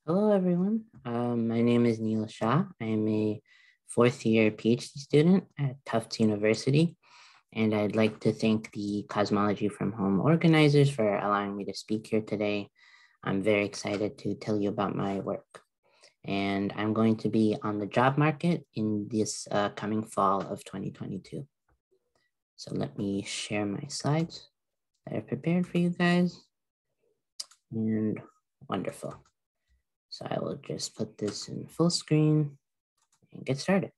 Hello, everyone. My name is Shah. I am a fourth-year PhD student at Tufts University, and I'd like to thank the Cosmology from Home organizers for allowing me to speak here today. I'm very excited to tell you about my work, and I'm going to be on the job market in this coming fall of 2022. So let me share my slides that I've prepared for you guys, and wonderful. So I will just put this in full screen and get started.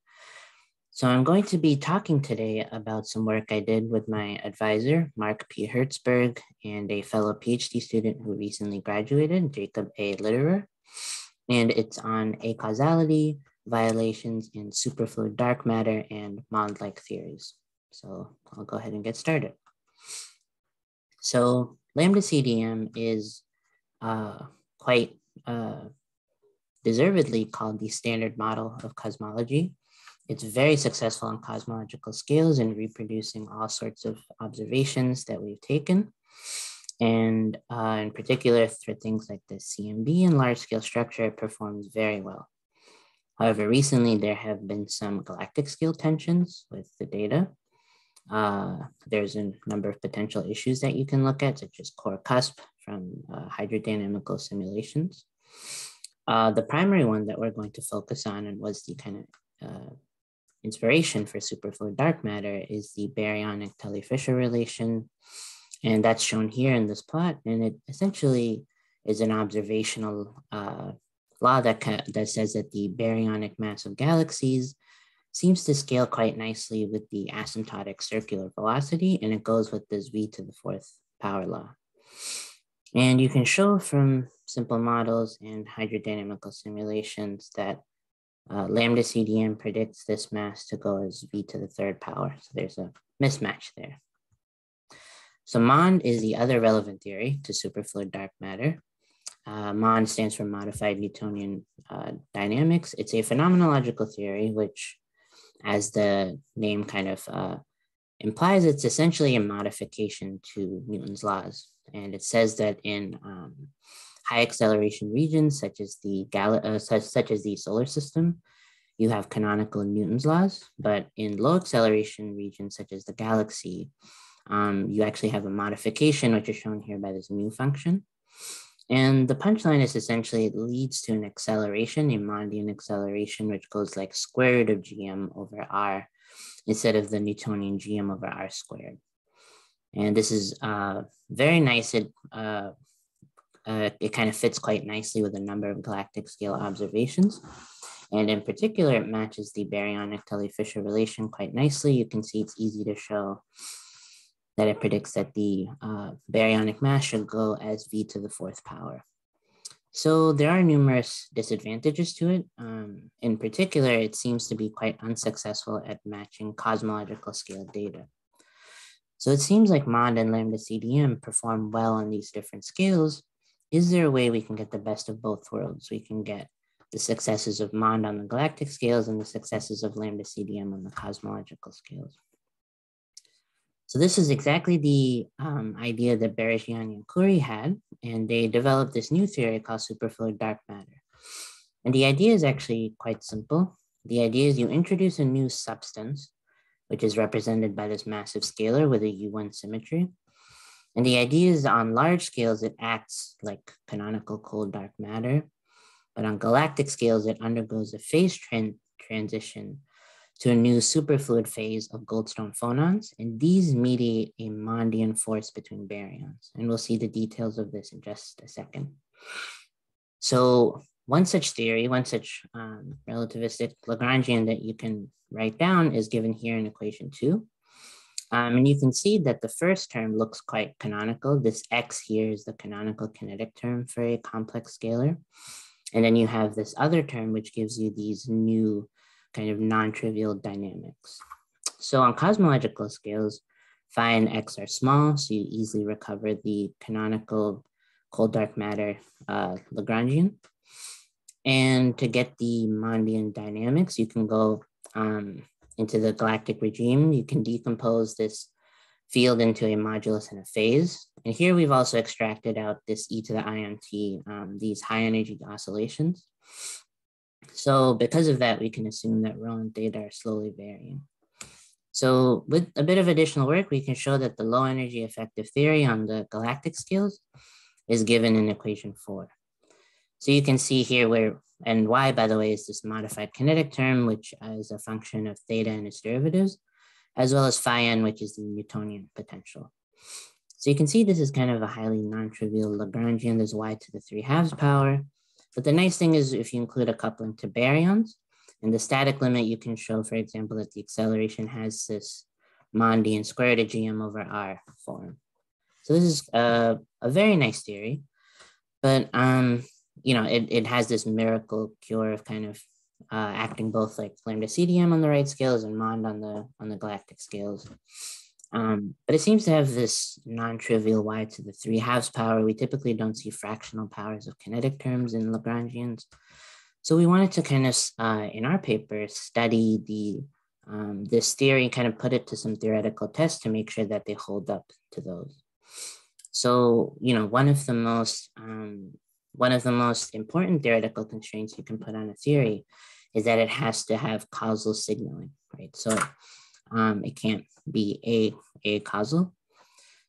So I'm going to be talking today about some work I did with my advisor, Mark P. Hertzberg, and a fellow PhD student who recently graduated, Jacob A. Litterer. And it's on acausality, violations in superfluid dark matter, and MOND-Like theories. So I'll go ahead and get started. So lambda CDM is quite deservedly called the standard model of cosmology. It's very successful on cosmological scales in reproducing all sorts of observations that we've taken. And in particular, for things like the CMB and large scale structure, it performs very well. However, recently there have been some galactic scale tensions with the data. There's a number of potential issues that you can look at, such as core cusp from hydrodynamical simulations. The primary one that we're going to focus on and was the kind of inspiration for superfluid dark matter is the baryonic Tully-Fisher relation. And that's shown here in this plot. And it essentially is an observational law that says that the baryonic mass of galaxies seems to scale quite nicely with the asymptotic circular velocity, and it goes with this v to the fourth power law. And you can show from simple models and hydrodynamical simulations that lambda CDM predicts this mass to go as v to the third power. So there's a mismatch there. So MOND is the other relevant theory to superfluid dark matter. MOND stands for modified Newtonian dynamics. It's a phenomenological theory, which, as the name kind of implies, it's essentially a modification to Newton's laws. And it says that in high acceleration regions, such as the solar system, you have canonical Newton's laws. But in low acceleration regions, such as the galaxy, you actually have a modification, which is shown here by this mu function. And the punchline is essentially it leads to an acceleration, a MONDian acceleration, which goes like square root of GM over R instead of the Newtonian GM over R squared. And this is very nice. It kind of fits quite nicely with a number of galactic scale observations. And in particular, it matches the baryonic Tully-Fisher relation quite nicely. You can see it's easy to show that it predicts that the baryonic mass should go as v to the fourth power. So there are numerous disadvantages to it. In particular, it seems to be quite unsuccessful at matching cosmological scale data. So it seems like MOND and lambda CDM perform well on these different scales. Is there a way we can get the best of both worlds? We can get the successes of MOND on the galactic scales and the successes of lambda CDM on the cosmological scales. So this is exactly the idea that Berechiani and Khoury had, and they developed this new theory called superfluid dark matter. And the idea is actually quite simple. The idea is you introduce a new substance, which is represented by this massive scalar with a U1 symmetry. And the idea is on large scales, it acts like canonical cold dark matter, but on galactic scales, it undergoes a phase transition to a new superfluid phase of Goldstone phonons, and these mediate a MONDian force between baryons. And we'll see the details of this in just a second. So one such theory, one such relativistic Lagrangian that you can write down is given here in equation 2. And you can see that the first term looks quite canonical. This X here is the canonical kinetic term for a complex scalar. And then you have this other term, which gives you these new kind of non-trivial dynamics. So on cosmological scales, phi and x are small, so you easily recover the canonical cold dark matter Lagrangian. And to get the MONDian dynamics, you can go into the galactic regime. You can decompose this field into a modulus and a phase. And here we've also extracted out this e to the ion t, these high energy oscillations. So because of that, we can assume that rho and theta are slowly varying. So with a bit of additional work, we can show that the low energy effective theory on the galactic scales is given in equation 4. So you can see here where, and y, by the way, is this modified kinetic term, which is a function of theta and its derivatives, as well as phi n, which is the Newtonian potential. So you can see this is kind of a highly non-trivial Lagrangian. There's y to the 3/2 power. But the nice thing is if you include a coupling to baryons, in the static limit, you can show, for example, that the acceleration has this MONDian square root of GM over R form. So this is a very nice theory, but it has this miracle cure of kind of acting both like lambda CDM on the right scales and MOND on the galactic scales. But it seems to have this non-trivial y to the 3/2 power. We typically don't see fractional powers of kinetic terms in Lagrangians. So we wanted to kind of, in our paper, study this theory, kind of put it to some theoretical tests to make sure that they hold up to those. So, one of the most important theoretical constraints you can put on a theory is that it has to have causal signaling, right? So it can't be acausal.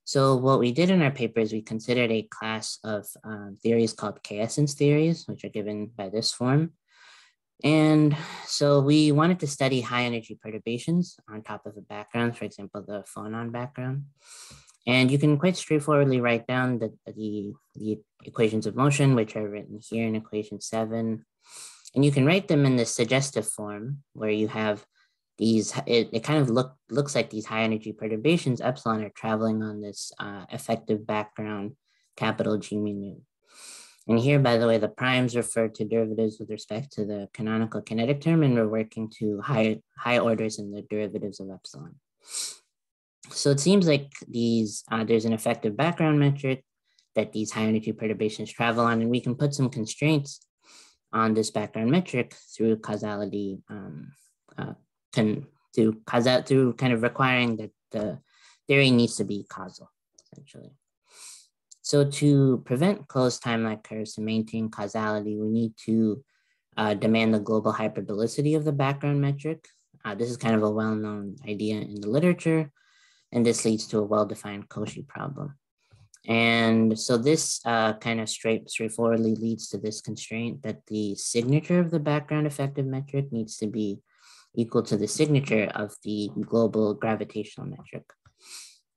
So what we did in our paper is we considered a class of theories called k-essence theories, which are given by this form. And so we wanted to study high energy perturbations on top of a background, for example, the phonon background. And you can quite straightforwardly write down the equations of motion, which are written here in equation 7. And you can write them in this suggestive form where you have these, it kind of looks like these high energy perturbations, epsilon, are traveling on this effective background, capital G mu nu. And here, by the way, the primes refer to derivatives with respect to the canonical kinetic term, and we're working to high orders in the derivatives of epsilon. So it seems like there's an effective background metric that these high energy perturbations travel on, and we can put some constraints on this background metric through causality, through kind of requiring that the theory needs to be causal, essentially. So to prevent closed time-like curves to maintain causality, we need to demand the global hyperbolicity of the background metric. This is kind of a well-known idea in the literature, and this leads to a well-defined Cauchy problem. And so this kind of straightforwardly leads to this constraint that the signature of the background effective metric needs to be equal to the signature of the global gravitational metric.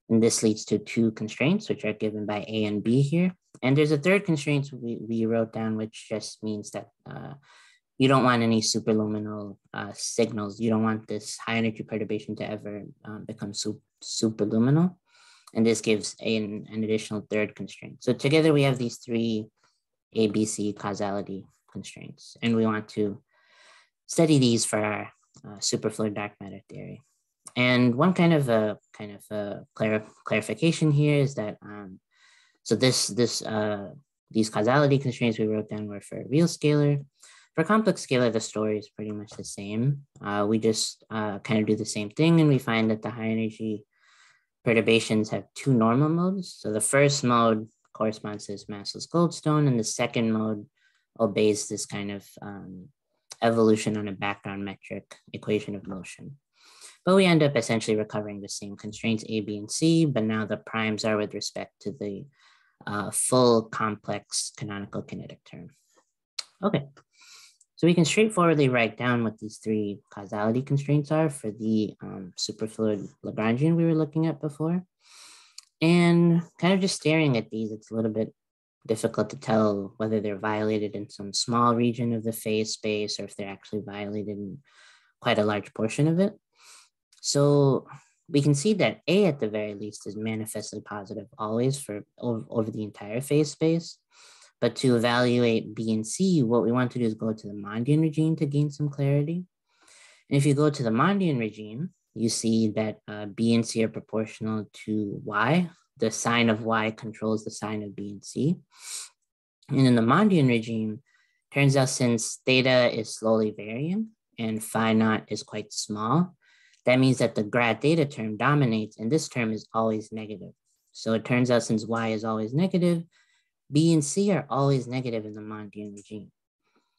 And this leads to 2 constraints, which are given by A and B here. And there's a third constraint we wrote down, which just means that you don't want any superluminal signals. You don't want this high energy perturbation to ever become superluminal. And this gives an additional third constraint. So together we have these 3 ABC causality constraints. And we want to study these for our superfluid dark matter theory. And one kind of a clarification here is that so these causality constraints we wrote down were for a real scalar. For complex scalar, the story is pretty much the same. We just kind of do the same thing, and we find that the high energy perturbations have 2 normal modes. So the first mode corresponds to this massless Goldstone, and the second mode obeys this kind of evolution on a background metric equation of motion. But we end up essentially recovering the same constraints A, B, and C, but now the primes are with respect to the full complex canonical kinetic term. Okay, so we can straightforwardly write down what these 3 causality constraints are for the superfluid Lagrangian we were looking at before. And kind of just staring at these, it's a little bit difficult to tell whether they're violated in some small region of the phase space or if they're actually violated in quite a large portion of it. So we can see that A at the very least is manifestly positive always for over the entire phase space. But to evaluate B and C, what we want to do is go to the MONDian regime to gain some clarity. And if you go to the MONDian regime, you see that B and C are proportional to Y. The sign of Y controls the sign of B and C. And in the MONDian regime, turns out since theta is slowly varying and phi naught is quite small, that means that the grad theta term dominates, and this term is always negative. So it turns out since y is always negative, B and C are always negative in the MONDian regime.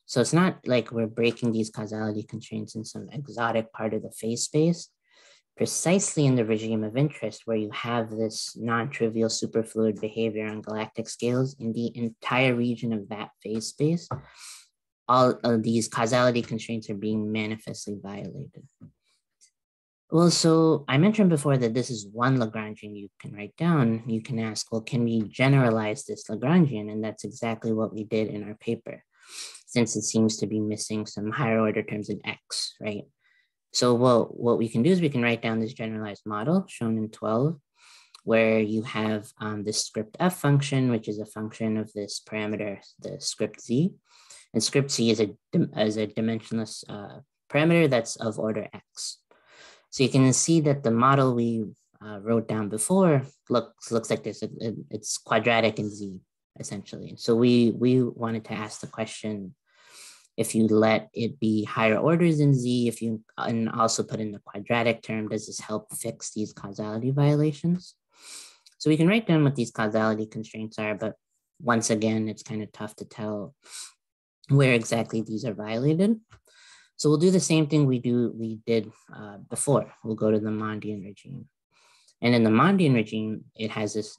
So it's not like we're breaking these causality constraints in some exotic part of the phase space. Precisely in the regime of interest, where you have this non-trivial superfluid behavior on galactic scales in the entire region of that phase space, all of these causality constraints are being manifestly violated. Well, so I mentioned before that this is one Lagrangian you can write down. You can ask, well, can we generalize this Lagrangian? And that's exactly what we did in our paper, since it seems to be missing some higher order terms in X, right? So what we can do is we can write down this generalized model shown in 12, where you have this script f function, which is a function of this parameter, the script z. And script z is a dimensionless parameter that's of order x. So you can see that the model we wrote down before looks like this. It's quadratic in z, essentially. So we wanted to ask the question, if you let it be higher orders in z, if you and also put in the quadratic term, does this help fix these causality violations? So we can write down what these causality constraints are, but once again, it's kind of tough to tell where exactly these are violated. So we'll do the same thing we did before. We'll go to the MONDian regime. And in the MONDian regime, it has this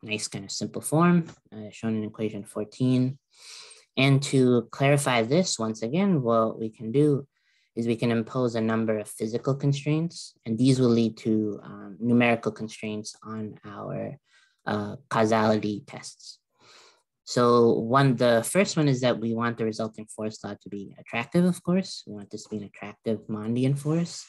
nice kind of simple form shown in equation 14. And to clarify this, once again, what we can do is we can impose a number of physical constraints, and these will lead to numerical constraints on our causality tests. So the first one is that we want the resulting force law to be attractive, of course. We want this to be an attractive MONDian force.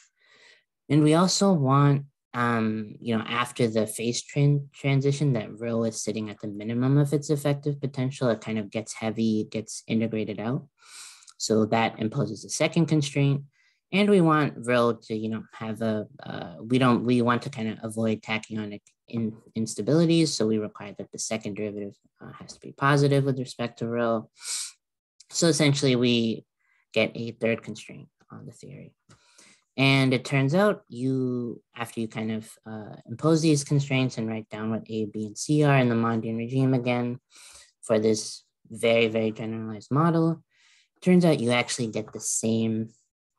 And we also want, after the phase transition, that rho is sitting at the minimum of its effective potential. It kind of gets heavy, it gets integrated out. So that imposes a second constraint. And we want rho to, have we want to kind of avoid tachyonic instabilities. So we require that the second derivative has to be positive with respect to rho. So essentially we get a third constraint on the theory. And it turns out after you kind of impose these constraints and write down what A, B, and C are in the MONDian regime again for this very, very generalized model, it turns out you actually get the same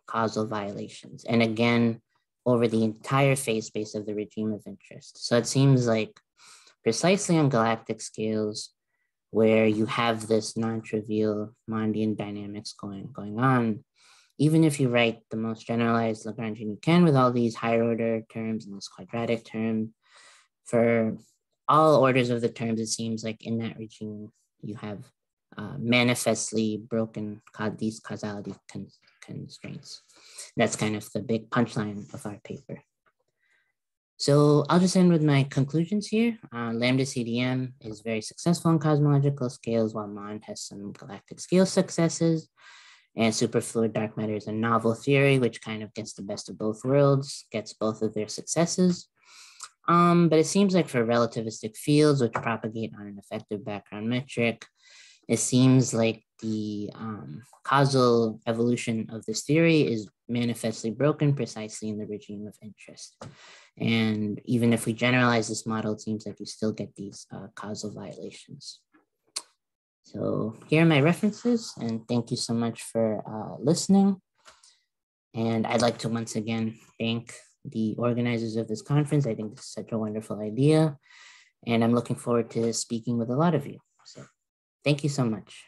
causal violations. And again, over the entire phase space of the regime of interest. So it seems like precisely on galactic scales where you have this non-trivial MONDian dynamics going on, even if you write the most generalized Lagrangian you can with all these higher order terms and this quadratic term, for all orders of the terms, it seems like in that regime, you have manifestly broken these causality constraints. That's kind of the big punchline of our paper. So I'll just end with my conclusions here. Lambda CDM is very successful in cosmological scales, while MOND has some galactic scale successes. And superfluid dark matter is a novel theory, which kind of gets the best of both worlds, gets both of their successes. But it seems like for relativistic fields, which propagate on an effective background metric, it seems like the causal evolution of this theory is manifestly broken precisely in the regime of interest. And even if we generalize this model, it seems like you still get these causal violations. So here are my references, and thank you so much for listening. And I'd like to once again thank the organizers of this conference. I think this is such a wonderful idea, and I'm looking forward to speaking with a lot of you. So thank you so much.